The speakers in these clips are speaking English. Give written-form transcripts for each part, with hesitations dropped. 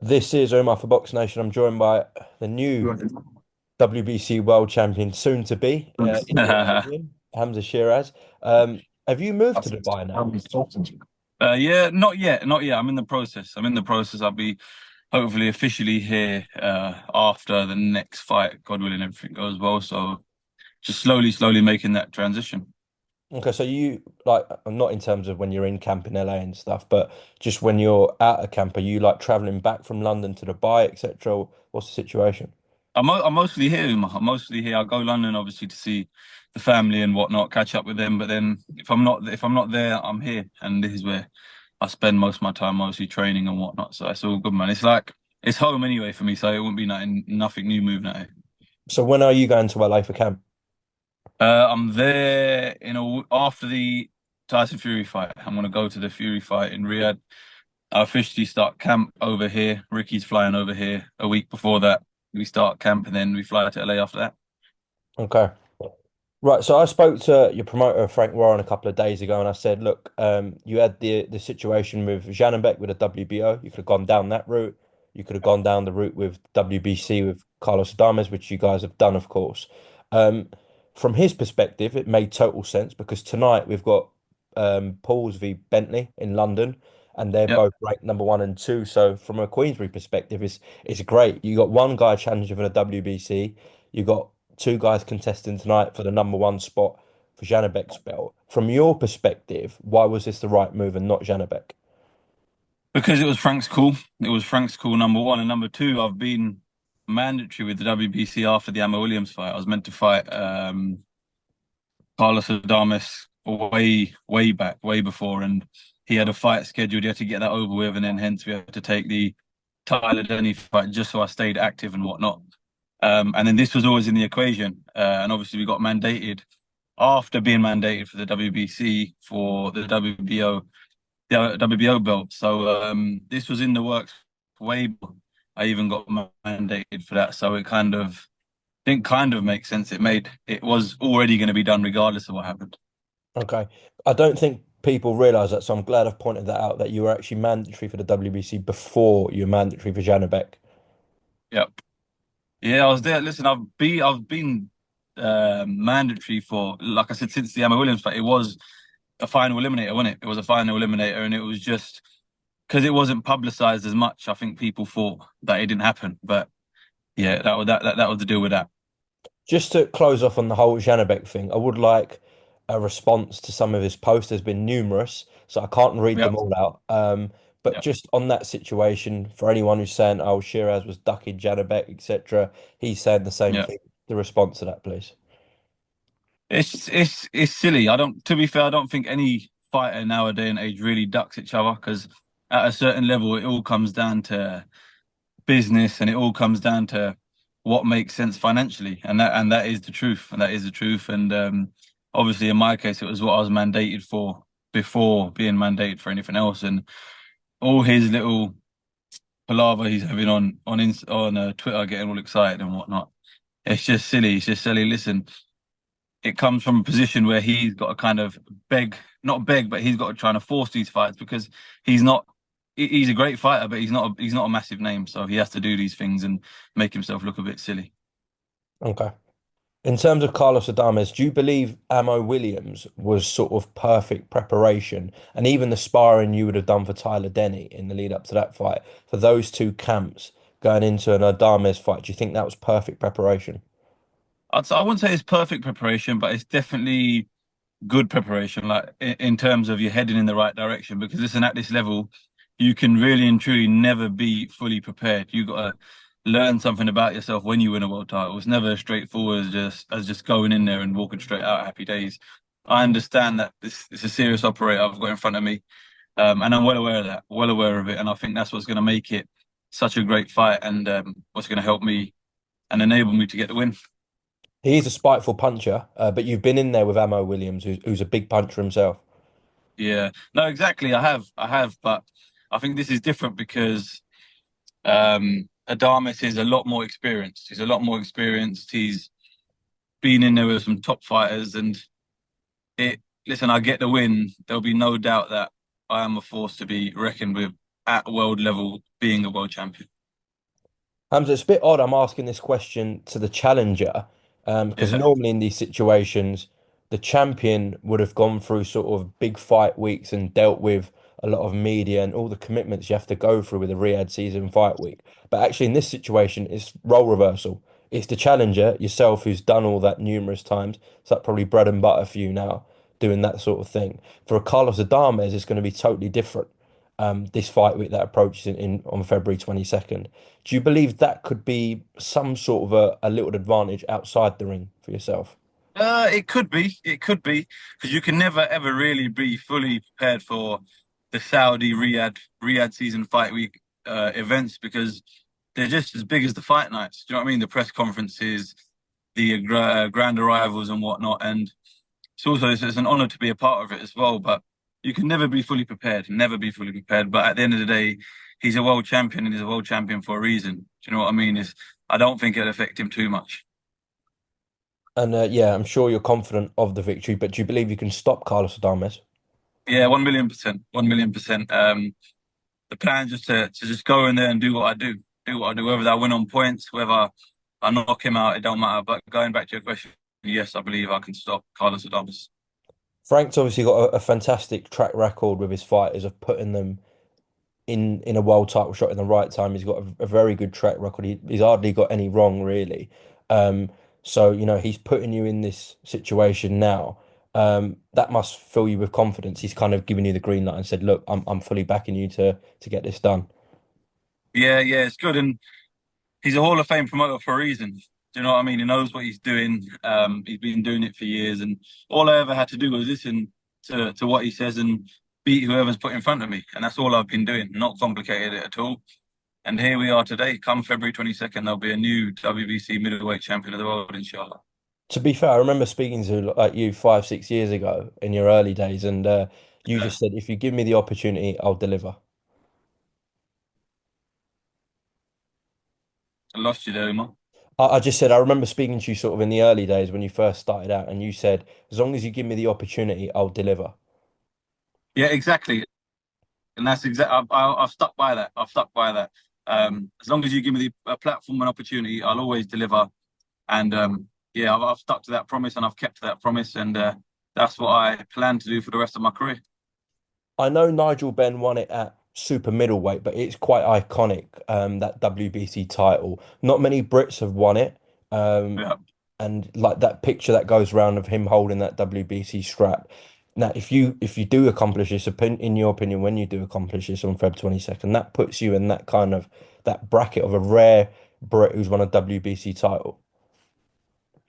This is Omar for BoxNation. I'm joined by the new WBC world champion, soon to be Indian champion, Hamzah Sheeraz. Have you moved to Dubai now? Yeah, not yet, not yet. I'm in the process. I'm in the process. I'll be hopefully officially here after the next fight, God willing, everything goes well. So just slowly making that transition. Okay, so you like not in terms of when you're in camp in LA and stuff, but just when you're out of camp, are you like traveling back from London to Dubai, etc.? What's the situation? I'm mostly here. I'm mostly here. I go London obviously to see the family and whatnot, catch up with them. But then if I'm not there, I'm here, and this is where I spend most of my time, mostly training and whatnot. So it's all good, man. It's like it's home anyway for me, so it wouldn't be nothing new moving out here. So when are you going to LA for camp? I'm there after the Tyson Fury fight. I'm gonna go to the Fury fight in Riyadh. I officially start camp over here. Ricky's flying over here a week before that. We start camp and then we fly to LA after that. Okay. Right, so I spoke to your promoter Frank Warren a couple of days ago, and I said, look, you had the situation with Janabek with a WBO. You could have gone down that route. You could have gone down the route with WBC with Carlos Adames, which you guys have done, of course. Um, from his perspective, it made total sense because tonight we've got Pauls v Bentley in London, and they're Yep. both ranked number one and two. So from a Queensbury perspective, it's great. You got one guy challenging for the WBC. You got two guys contesting tonight for the number one spot for Janabek's belt. From your perspective, why was this the right move and not Janabek? Because it was Frank's call. It was Frank's call, number one. And number two, I've been mandatory with the WBC after the Emma Williams fight. I was meant to fight Carlos Adames way back, way before, and he had a fight scheduled. He had to get that over with, and then hence we had to take the Tyler Denny fight just so I stayed active and whatnot. And then this was always in the equation, and obviously we got mandated after being mandated for the WBC for the WBO belt. So this was in the works way before I even got mandated for that. So it didn't kind of make sense. It was already going to be done regardless of what happened. Okay. I don't think people realise that, so I'm glad I've pointed that out that you were actually mandatory for the WBC before you were mandatory for Janabek. Yep. Yeah, I was there. Listen, I've been mandatory for, like I said, since the Emma Williams fight. It was a final eliminator, wasn't it? It was a final eliminator, and it was just because it wasn't publicized as much. I think people thought that it didn't happen, but yeah, that was the deal with that. Just to close off on the whole Janabek thing, I would like a response to some of his posts. There's been numerous, so I can't read them Yep. all out. But Yep. just on that situation, for anyone who's saying, "Oh, Shiraz was ducking Janabek, etc.," he's saying the same Yeah. thing. The response to that, please. It's silly. To be fair, I don't think any fighter nowadays and age really ducks each other because at a certain level, it all comes down to business and it all comes down to what makes sense financially, and that is the truth, and that is the truth. And obviously, in my case, it was what I was mandated for before being mandated for anything else, and all his little palaver he's having on Twitter, getting all excited and whatnot. It's just silly. It's just silly. Listen, it comes from a position where he's got to kind of not beg, but he's got to try to force these fights because he's not. He's a great fighter, but he's not a massive name, so he has to do these things and make himself look a bit silly. Okay. In terms of Carlos Adames, do you believe Amo Williams was sort of perfect preparation, and even the sparring you would have done for Tyler Denny in the lead up to that fight, for those two camps going into an Adames fight, do you think that was perfect preparation? I wouldn't say it's perfect preparation, but it's definitely good preparation. Like in terms of you're heading in the right direction, because listen, at this level, you can really and truly never be fully prepared. You got to learn something about yourself when you win a world title. It's never as straightforward as just going in there and walking straight out happy days. I understand that this is a serious operator I've got in front of me, and I'm well aware of that, well aware of it, and I think that's what's going to make it such a great fight, and what's going to help me and enable me to get the win. He is a spiteful puncher, but you've been in there with Amo Williams, who's a big puncher himself. Yeah, no, exactly. I have, but I think this is different because Adames is a lot more experienced. He's a lot more experienced. He's been in there with some top fighters, and it. Listen, I get the win. There'll be no doubt that I am a force to be reckoned with at world level, being a world champion. Hamza, it's a bit odd I'm asking this question to the challenger, because Yeah. normally in these situations, the champion would have gone through sort of big fight weeks and dealt with a lot of media and all the commitments you have to go through with a Riyadh season fight week. But actually, in this situation, it's role reversal. It's the challenger, yourself, who's done all that numerous times. It's like probably bread and butter for you now, doing that sort of thing. For a Carlos Adames, it's going to be totally different. This fight week that approaches in on February 22nd. Do you believe that could be some sort of a little advantage outside the ring for yourself? It could be, because you can never ever really be fully prepared for the Saudi Riyadh season fight week events because they're just as big as the fight nights. Do you know what I mean? The press conferences, the grand arrivals and whatnot, and it's an honor to be a part of it as well. But you can never be fully prepared, never be fully prepared. But at the end of the day, he's a world champion and he's a world champion for a reason. Do you know what I mean? I don't think it'll affect him too much. And yeah, I'm sure you're confident of the victory, but do you believe you can stop Carlos Adames? Yeah, 1,000,000%, 1,000,000%. The plan just to just go in there and do what I do, whether that win on points, whether I knock him out, it don't matter. But going back to your question, yes, I believe I can stop Carlos Adames. Frank's obviously got a fantastic track record with his fighters of putting them in a world title shot in the right time. He's got a very good track record. He's hardly got any wrong really. Um, so he's putting you in this situation now. That must fill you with confidence. He's kind of given you the green light and said, "Look, I'm fully backing you to get this done." Yeah, yeah, it's good, and he's a Hall of Fame promoter for a reason. Do you know what I mean? He knows what he's doing. He's been doing it for years, and all I ever had to do was listen to what he says and beat whoever's put in front of me, and that's all I've been doing. Not complicated it at all. And here we are today. Come February 22nd, there'll be a new WBC middleweight champion of the world, inshallah. To be fair, I remember speaking to like you 5, 6 years ago in your early days, and you Yeah. just said, "If you give me the opportunity, I'll deliver." I lost you there, Umar. I just said I remember speaking to you sort of in the early days when you first started out, and you said, "As long as you give me the opportunity, I'll deliver." Yeah, exactly. And that's I've stuck by that. I've stuck by that. As long as you give me a platform and opportunity, I'll always deliver. And yeah, I've stuck to that promise and I've kept to that promise. And that's what I plan to do for the rest of my career. I know Nigel Benn won it at super middleweight, but it's quite iconic, that WBC title. Not many Brits have won it. Um, Yeah. and like that picture that goes around of him holding that WBC strap. Now, if you do accomplish this, in your opinion, when you do accomplish this on Feb 22nd, that puts you in that kind of that bracket of a rare Brit who's won a WBC title.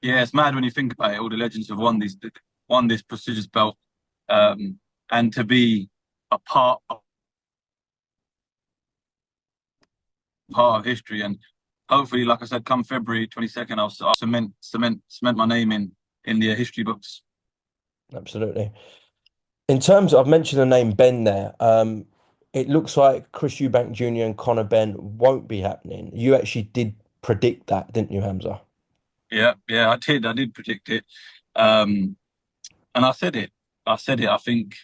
Yeah, it's mad when you think about it. All the legends have won this prestigious belt. Um, and to be a part of history. And hopefully, like I said, come February 22nd, I'll cement my name in the history books. Absolutely. In terms, I've mentioned the name Ben there. It looks like Chris Eubank Jr. and Conor Ben won't be happening. You actually did predict that, didn't you, Hamza? Yeah, yeah, I did. I did predict it. Um, and I said it. I said it. I think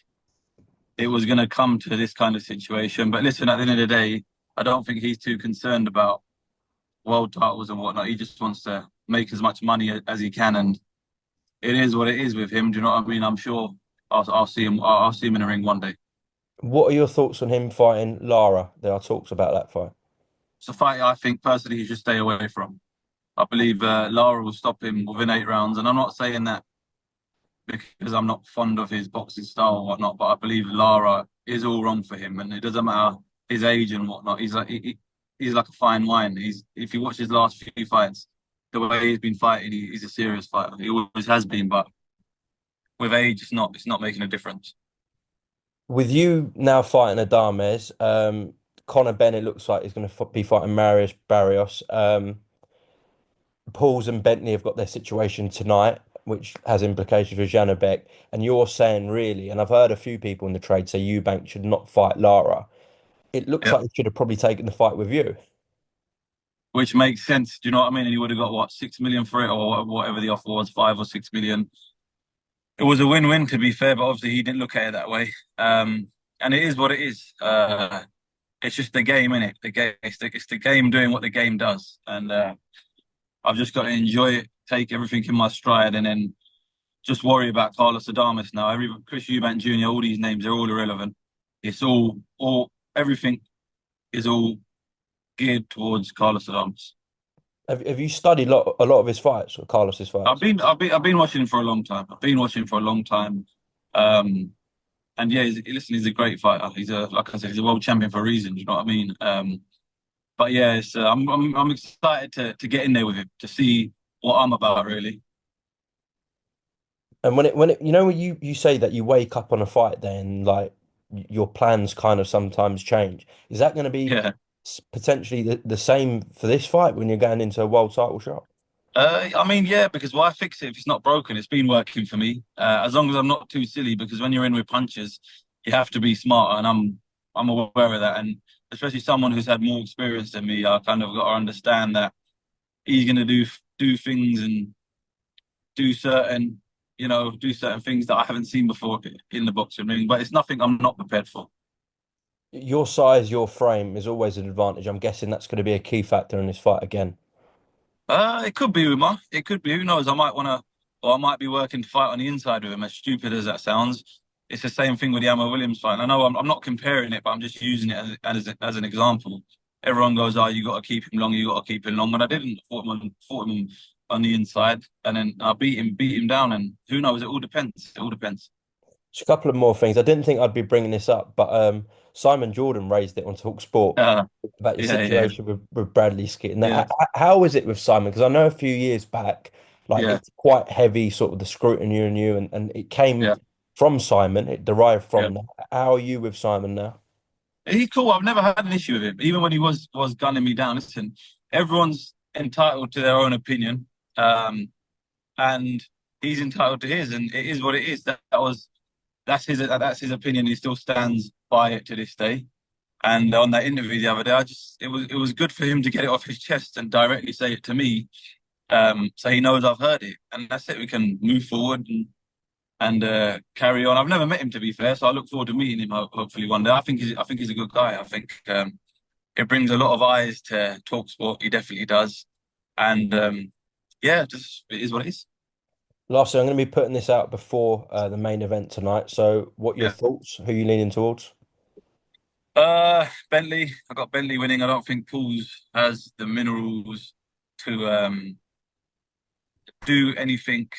it was going to come to this kind of situation. But listen, at the end of the day, I don't think he's too concerned about world titles and whatnot. He just wants to make as much money as he can, and it is what it is with him. Do you know what I mean? I'm sure I'll see him. I'll see him in a ring one day. What are your thoughts on him fighting Lara? There are talks about that fight. It's a fight I think personally he should stay away from. I believe Lara will stop him within 8 rounds, and I'm not saying that because I'm not fond of his boxing style or whatnot, but I believe Lara is all wrong for him, and it doesn't matter his age and whatnot. He's like a fine wine. If you watch his last few fights, the way he's been fighting, he's a serious fighter. He always has been, but with age, it's not making a difference. With you now fighting Adames, Conor Ben, it looks like he's going to be fighting Marius Barrios. Pauls and Bentley have got their situation tonight, which has implications for Janabek. And you're saying really, and I've heard a few people in the trade say Eubank should not fight Lara. It looks Yeah, like he should have probably taken the fight with you. which makes sense. Do you know what I mean? And he would have got what 6 million for it, or whatever the offer was, 5 or 6 million. It was a win-win to be fair, but obviously he didn't look at it that way. And it is what it is. it's just the game, innit? The game, it's the game doing what the game does, and I've just got to enjoy it, take everything in my stride, and then just worry about Carlos Adames now. Chris Eubank Jr., all these names, they're all irrelevant. It's all everything is all geared towards Carlos Adames. Have you studied a lot of his fights, or Carlos's fights? I've been watching him for a long time. I've been watching him for a long time. Um, and yeah, listen, he's a great fighter. He's a like I said, he's a world champion for a reason. You know what I mean? But yeah, I'm excited to get in there with him to see what I'm about really. And you know when you say that you wake up on a fight day and like your plans kind of sometimes change. Is that going to be Yeah. potentially the same for this fight when you're going into a world title shot? I mean, yeah, because why fix it if it's not broken? It's been working for me. As long as I'm not too silly, because when you're in with punches, you have to be smarter, and I'm aware of that. And especially someone who's had more experience than me, I kind of got to understand that he's going to do things and do certain, do certain things that I haven't seen before in the boxing ring. But it's nothing I'm not prepared for. Your size, your frame is always an advantage. I'm guessing that's going to be a key factor in this fight again. It could be Umar. It could be. Who knows? I might want to, or I might be working to fight on the inside with him. As stupid as that sounds, it's the same thing with the Ammo Williams fight. I know I'm not comparing it, but I'm just using it as an example. Everyone goes, "Oh, you got to keep him long. You got to keep him long." But I didn't. Fought him on the inside, and then I beat him down. And who knows? It all depends. It all depends. Just a couple of more things. I didn't think I'd be bringing this up, but Simon Jordan raised it on TalkSport Uh, about your yeah, situation with Bradley Skit. Now, yeah, how is it with Simon? Because I know a few years back, like yeah, it's quite heavy, sort of the scrutiny on you, and it came yeah, from Simon. It derived yeah. from that. How are you with Simon now? He's cool. I've never had an issue with him, even when he was gunning me down. Listen, everyone's entitled to their own opinion. And he's entitled to his, and it is what it is. That's his opinion. He still stands by it to this day. And on that interview the other day, it was good for him to get it off his chest and directly say it to me, so he knows I've heard it, and that's it. We can move forward and carry on. I've never met him to be fair, so I look forward to meeting him hopefully one day. I think he's a good guy. I think it brings a lot of eyes to Talksport. He definitely does, and yeah, just it is what it is. Lastly, I'm going to be putting this out before the main event tonight. So, what your Yeah. thoughts? Who you leaning towards? Bentley. I got Bentley winning. I don't think Pools has the minerals to do anything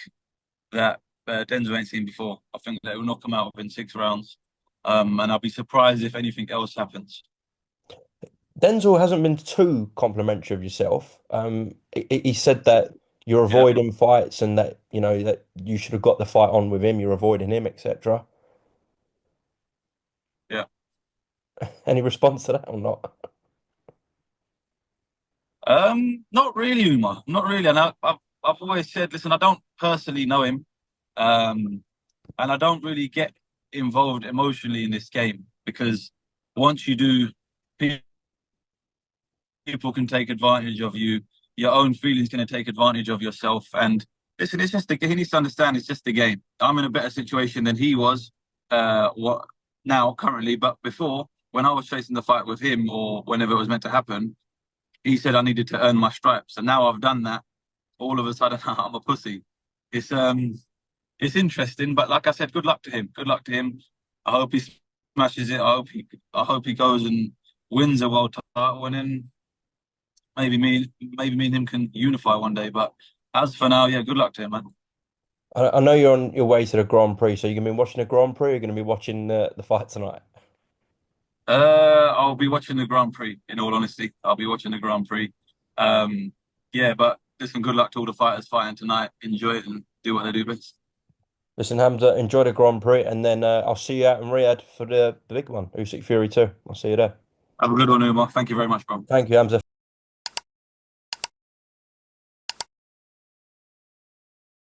that Denzel ain't seen before. I think that will knock him out within 6 rounds. And I'll be surprised if anything else happens. Denzel hasn't been too complimentary of yourself. He said that you're Yeah, avoiding fights and that you know that you should have got the fight on with him. You're avoiding him, etc. yeah. Any response to that or not? Not really, Umar. Not really. And I've always said, listen, I don't personally know him, um, and I don't really get involved emotionally in this game because once you do, people can take advantage of you. Your own feelings going to take advantage of yourself. And listen, it's just he needs to understand it's just the game. I'm in a better situation than he was. What now currently, but before when I was chasing the fight with him or whenever it was meant to happen, he said I needed to earn my stripes, and now I've done that. All of a sudden, I'm a pussy. It's um, it's interesting, but like I said, good luck to him. Good luck to him. I hope he smashes it. I hope he goes and wins a world title, and then maybe me and him can unify one day. But as for now, yeah, good luck to him, man. I know you're on your way to the Grand Prix, so you're gonna be watching the Grand Prix. You're gonna be watching the fight tonight. I'll be watching the Grand Prix. In all honesty, I'll be watching the Grand Prix. Um, yeah, but listen, good luck to all the fighters fighting tonight. Enjoy it and do what they do best. Listen, Hamza, enjoy the Grand Prix, and then I'll see you out in Riyadh for the big one, Usyk Fury 2. I'll see you there. Have a good one, Umar. Thank you very much, bro. Thank you, Hamza.